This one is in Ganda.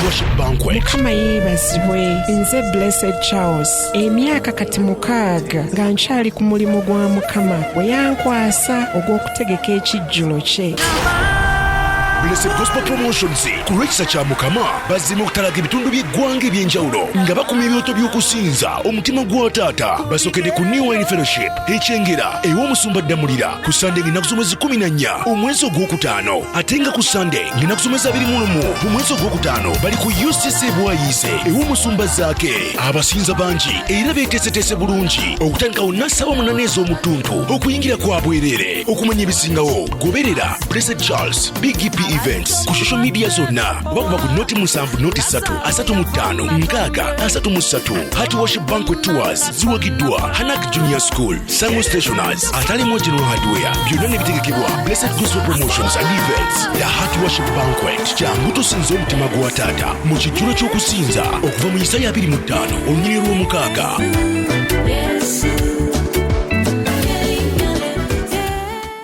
Hardwork Banquet. Mukama yeebazibwe. Nze Blessed Charles. Emyaka kati 6 nga nkyali ku mulimu gwa Mukama bwe yankwasa ogw'okutegeka ekijjulo kye. Blessed Gospel Promotions ku lw'ekisa kya Mukama bazze okutalaga ebitundu by'eggwanga eby'enjawulo nga bakuma ebyoto by'okusinza omutima gwa taata. Basokedde ku New Wine Fellowship ekyengera ew'omusumba Ddamulira ku Sunday ng'ennaku z'omwezi 14 omwezi ogwokutaano, ate nga ku Sunday ng'ennaku z'omwezi 21 mu mwezi ogwokutaano bali ku UCC Bwayiise ew'omusumba Zaake. Abasinza bangi era beeteeseteese bulungi okutandikawo nnasaba 8 ez'omutuntu okuyingira kwa bwereere. Okumanya ebisingawo goberera Blessed Charles BGPevents ku social media zonna oba kuba ku noti 7 noti 3 35 633. Hardwork Banquet Tours ziwagiddwa Hanak Junior School, Sango Stationers, Atalimu General Hardware. Byonna ne bitegekebwa Blessed Gospel Promotions and Events ya Hardwork Banquet. Jangu tusinze omutima gwa taata mu kijjulo ky'okusinza okuva mu Isaya 25 olunyiriri lw'omukaaga.